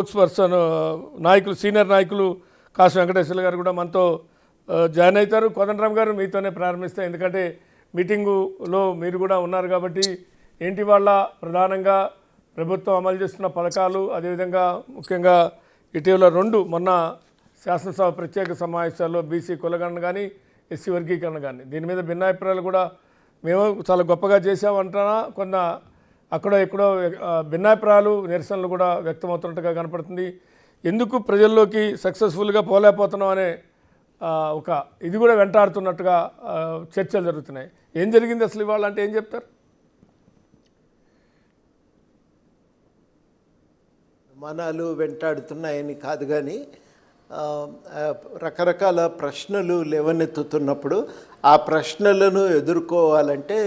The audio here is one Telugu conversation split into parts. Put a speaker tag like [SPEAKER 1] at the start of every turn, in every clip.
[SPEAKER 1] స్పోర్ట్స్ పర్సన్ నాయకులు సీనియర్ నాయకులు కాసు వెంకటేశ్వర గారు కూడా మనతో జాయిన్ అవుతారు. కోదండరామ్ గారు మీతోనే ప్రారంభిస్తాయి, ఎందుకంటే మీటింగులో మీరు కూడా ఉన్నారు కాబట్టి ఏంటి వాళ్ళ ప్రధానంగా ప్రభుత్వం అమలు చేస్తున్న పథకాలు, అదేవిధంగా ముఖ్యంగా ఇటీవల మొన్న శాసనసభ ప్రత్యేక సమావేశాల్లో బీసీ కులగణన కానీ ఎస్సీ వర్గీకరణ కానీ దీని మీద భిన్నాభిప్రాయాలు కూడా మేము చాలా గొప్పగా చేసామంటున్నా, కొన్న అక్కడ ఎక్కడో భిన్నాభిప్రాయాలు నిరసనలు కూడా వ్యక్తమవుతున్నట్టుగా కనపడుతుంది. ఎందుకు ప్రజల్లోకి సక్సెస్ఫుల్గా పోలేకపోతున్నాం అనే ఒక ఇది కూడా వెంటాడుతున్నట్టుగా చర్చలు జరుగుతున్నాయి. ఏం జరిగింది అసలు ఇవాళ అంటే ఏం చెప్తారు?
[SPEAKER 2] అనుమానాలు వెంటాడుతున్నాయని కాదు, కానీ రకరకాల ప్రశ్నలు లేవనెత్తుతున్నప్పుడు ఆ ప్రశ్నలను ఎదుర్కోవాలంటే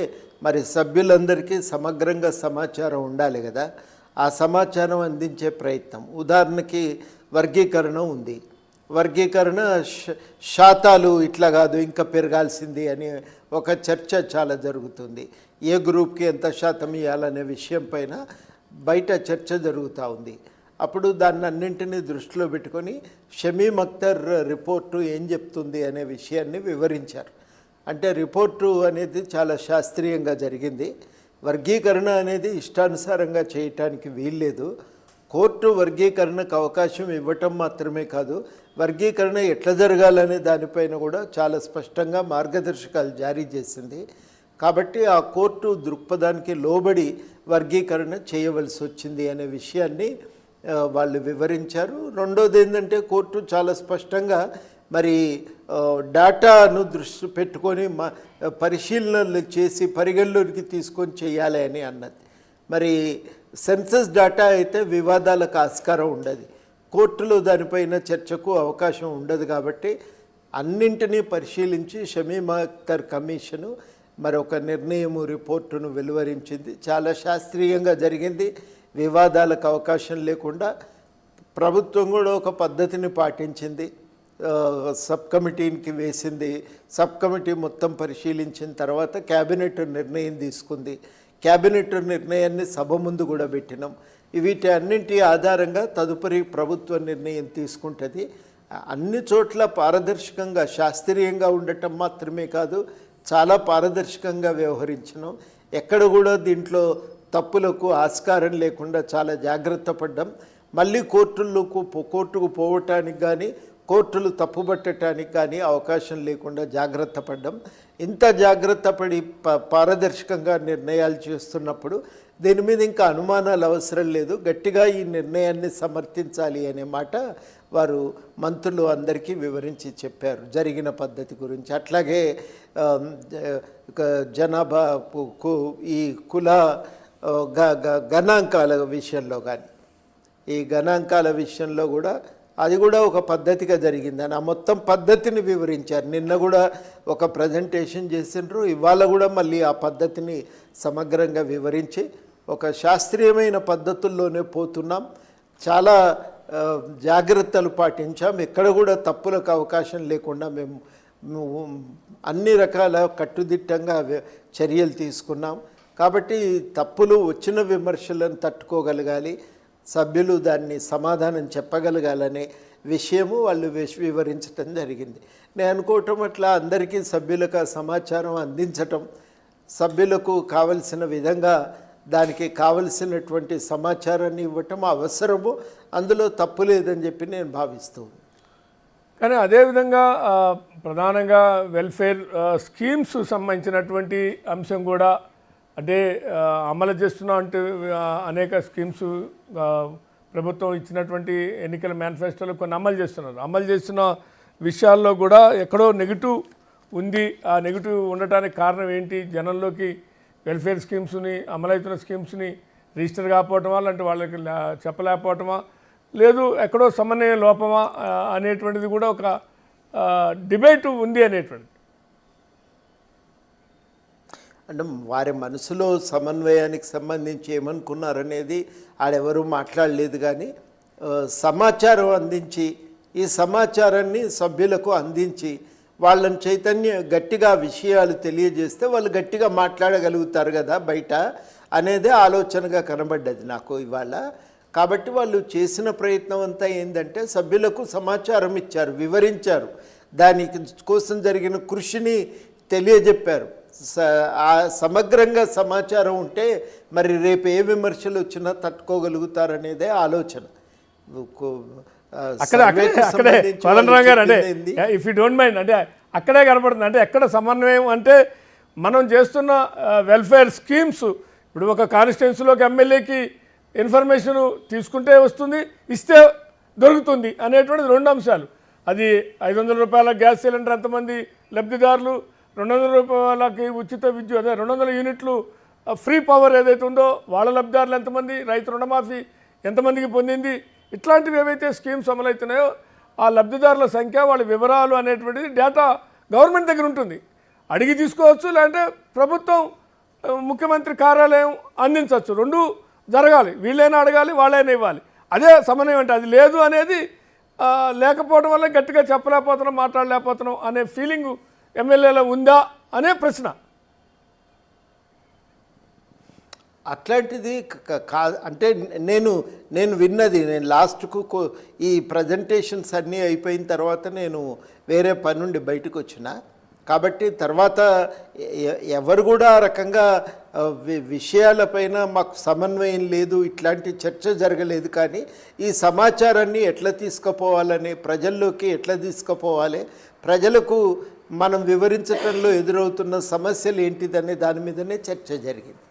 [SPEAKER 2] మరి సభ్యులందరికీ సమగ్రంగా సమాచారం ఉండాలి కదా. ఆ సమాచారం అందించే ప్రయత్నం, ఉదాహరణకి వర్గీకరణ ఉంది, వర్గీకరణ శాతాలు ఇట్లా కాదు ఇంకా పెరగాల్సింది అని ఒక చర్చ చాలా జరుగుతుంది. ఏ గ్రూప్కి ఎంత శాతం ఇవ్వాలనే విషయం పైన బయట చర్చ జరుగుతూ ఉంది. అప్పుడు దాన్ని అన్నింటినీ దృష్టిలో పెట్టుకొని షమీమ్ అఖ్తర్ రిపోర్టు ఏం చెప్తుంది అనే విషయాన్ని వివరించారు. అంటే రిపోర్టు అనేది చాలా శాస్త్రీయంగా జరిగింది. వర్గీకరణ అనేది ఇష్టానుసారంగా చేయటానికి వీల్లేదు. కోర్టు వర్గీకరణకు అవకాశం ఇవ్వటం మాత్రమే కాదు, వర్గీకరణ ఎట్లా జరగాలనే దానిపైన కూడా చాలా స్పష్టంగా మార్గదర్శకాలు జారీ చేసింది. కాబట్టి ఆ కోర్టు దృక్పథానికి లోబడి వర్గీకరణ చేయవలసి వచ్చింది అనే విషయాన్ని వాళ్ళు వివరించారు. రెండోది ఏంటంటే కోర్టు చాలా స్పష్టంగా మరి డేటాను దృష్టి పెట్టుకొని పరిశీలనలు చేసి పరిగణలోకి తీసుకొని చేయాలి అని అన్నది. మరి సెన్సస్ డేటా అయితే వివాదాలకు ఆస్కారం ఉండదు, కోర్టులో దానిపైన చర్చకు అవకాశం ఉండదు. కాబట్టి అన్నింటినీ పరిశీలించి షమీమ్ అఖ్తర్ కమిషను మరొక నిర్ణయము రిపోర్టును వెలువరించింది. చాలా శాస్త్రీయంగా జరిగింది, వివాదాలకు అవకాశం లేకుండా. ప్రభుత్వం కూడా ఒక పద్ధతిని పాటించింది, సబ్ కమిటీకి వేసింది. సబ్ కమిటీ మొత్తం పరిశీలించిన తర్వాత క్యాబినెట్ నిర్ణయం తీసుకుంది. క్యాబినెట్ నిర్ణయాన్ని సభ ముందు కూడా పెట్టినాం. వీటి అన్నింటి ఆధారంగా తదుపరి ప్రభుత్వ నిర్ణయం తీసుకుంటుంది. అన్ని చోట్ల పారదర్శకంగా శాస్త్రీయంగా ఉండటం మాత్రమే కాదు, చాలా పారదర్శకంగా వ్యవహరించినాం. ఎక్కడ కూడా దీంట్లో తప్పులకు ఆస్కారం లేకుండా చాలా జాగ్రత్త పడ్డాం. మళ్ళీ కోర్టుకు పోవటానికి కానీ కోర్టులు తప్పుపట్టడానికి కానీ అవకాశం లేకుండా జాగ్రత్త పడ్డాం. ఇంత జాగ్రత్త పడి పారదర్శకంగా నిర్ణయాలు చేస్తున్నప్పుడు దీని మీద ఇంకా అనుమానాలు అవసరం లేదు, గట్టిగా ఈ నిర్ణయాన్ని సమర్థించాలి అనే మాట వారు మంత్రులు అందరికీ వివరించి చెప్పారు జరిగిన పద్ధతి గురించి. అట్లాగే జనాభా ఈ కుల గణాంకాల విషయంలో కానీ ఈ గణాంకాల విషయంలో కూడా అది కూడా ఒక పద్ధతిగా జరిగిందని ఆ మొత్తం పద్ధతిని వివరించారు. నిన్న కూడా ఒక ప్రజెంటేషన్ చేసిండ్రు, ఇవాళ కూడా మళ్ళీ ఆ పద్ధతిని సమగ్రంగా వివరించి ఒక శాస్త్రీయమైన పద్ధతుల్లోనే పోతున్నాం. చాలా జాగ్రత్తలు పాటించాం, ఎక్కడ కూడా తప్పులకు అవకాశం లేకుండా మేము అన్ని రకాల కట్టుదిట్టంగా చర్యలు తీసుకున్నాం. కాబట్టి తప్పులు వచ్చిన విమర్శలను తట్టుకోగలగాలి, సభ్యులు దాన్ని సమాధానం చెప్పగలగాలనే విషయము వాళ్ళు వివరించటం జరిగింది. నేను అనుకోవటం అట్లా అందరికీ సభ్యులకు ఆ సమాచారం అందించటం, సభ్యులకు కావలసిన విధంగా దానికి కావలసినటువంటి సమాచారాన్ని ఇవ్వటం అవసరము, అందులో తప్పు లేదని చెప్పి నేను భావిస్తూ ఉన్నాను.
[SPEAKER 1] కానీ అదేవిధంగా ప్రధానంగా వెల్ఫేర్ స్కీమ్స్ సంబంధించినటువంటి అంశం కూడా అంటే అమలు చేస్తున్నాం అంటే అనేక స్కీమ్స్ ప్రభుత్వం ఇచ్చినటువంటి ఎన్నికల మేనిఫెస్టోలో కొన్ని అమలు చేస్తున్నారు. అమలు చేస్తున్న విషయాల్లో కూడా ఎక్కడో నెగిటివ్ ఉంది. ఆ నెగిటివ్ ఉండటానికి కారణం ఏంటి? జనంలోకి వెల్ఫేర్ స్కీమ్స్ని, అమలవుతున్న స్కీమ్స్ని రిజిస్టర్ కాకపోవటమా, అలాంటి వాళ్ళకి చెప్పలేకపోవటమా, లేదు ఎక్కడో సమన్వయ లోపమా అనేటువంటిది కూడా ఒక డిబేట్ ఉంది అనేటువంటిది.
[SPEAKER 2] అంటే వారి మనసులో సమన్వయానికి సంబంధించి ఏమనుకున్నారనేది ఆడెవరూ మాట్లాడలేదు. కానీ సమాచారం అందించి ఈ సమాచారాన్ని సభ్యులకు అందించి వాళ్ళని గట్టిగా విషయాలు తెలియజేస్తే వాళ్ళు గట్టిగా మాట్లాడగలుగుతారు కదా బయట అనేది ఆలోచనగా కనబడ్డది నాకు ఇవాళ. కాబట్టి వాళ్ళు చేసిన ప్రయత్నం అంతా ఏంటంటే సభ్యులకు సమాచారం ఇచ్చారు, వివరించారు, దానికి కోసం జరిగిన కృషిని తెలియజెప్పారు. ఆ సమగ్రంగా సమాచారం ఉంటే మరి రేపు ఏ విమర్శలు వచ్చినా తట్టుకోగలుగుతారనేదే ఆలోచన.
[SPEAKER 1] అక్కడే కోదండరాం గారు అంటే ఇఫ్ యూ డోంట్ మైండ్ అంటే అక్కడే కనపడుతుంది. అంటే ఎక్కడ సమన్వయం అంటే మనం చేస్తున్న వెల్ఫేర్ స్కీమ్స్, ఇప్పుడు ఒక కాన్స్టిట్యున్సీలోకి ఎమ్మెల్యేకి ఇన్ఫర్మేషన్ తీసుకుంటే వస్తుంది, ఇస్తే దొరుకుతుంది అనేటువంటిది 2 అంశాలు. అది 500 రూపాయల గ్యాస్ సిలిండర్ ఎంతమంది లబ్ధిదారులు, 200 రూపాయలకి ఉచిత విద్యుత్, అదే 200 యూనిట్లు ఫ్రీ పవర్ ఏదైతే ఉందో వాళ్ళ లబ్ధిదారులు ఎంతమంది, రైతు రుణమాఫీ ఎంతమందికి పొందింది, ఇట్లాంటివి ఏవైతే స్కీమ్స్ అమలవుతున్నాయో ఆ లబ్ధిదారుల సంఖ్య, వాళ్ళ వివరాలు అనేటువంటిది డేటా గవర్నమెంట్ దగ్గర ఉంటుంది. అడిగి తీసుకోవచ్చు, లేదంటే ప్రభుత్వం ముఖ్యమంత్రి కార్యాలయం అందించవచ్చు. 2 జరగాలి, వీళ్ళైనా అడగాలి, వాళ్ళైనా ఇవ్వాలి. అదే సమన్వయం అంటే. అది లేదు అనేది లేకపోవడం వల్ల గట్టిగా చెప్పలేకపోతున్నాం, మాట్లాడలేకపోతున్నాం అనే ఫీలింగు ఎమ్మెల్యేలో ఉందా అనే ప్రశ్న.
[SPEAKER 2] అట్లాంటిది అంటే నేను విన్నది, నేను లాస్ట్కు ఈ ప్రజెంటేషన్స్ అన్నీ అయిపోయిన తర్వాత నేను వేరే పని నుండి బయటకు వచ్చిన, కాబట్టి తర్వాత ఎవరు కూడా ఆ రకంగా విషయాలపైన మాకు సమన్వయం లేదు, ఇట్లాంటి చర్చ జరగలేదు. కానీ ఈ సమాచారాన్ని ఎట్లా తీసుకుపోవాలని, ప్రజల్లోకి ఎట్లా తీసుకుపోవాలి, ప్రజలకు మనం వివరించడంలో ఎదురవుతున్న సమస్యలు ఏంటిదనే దాని మీదనే చర్చ జరిగింది.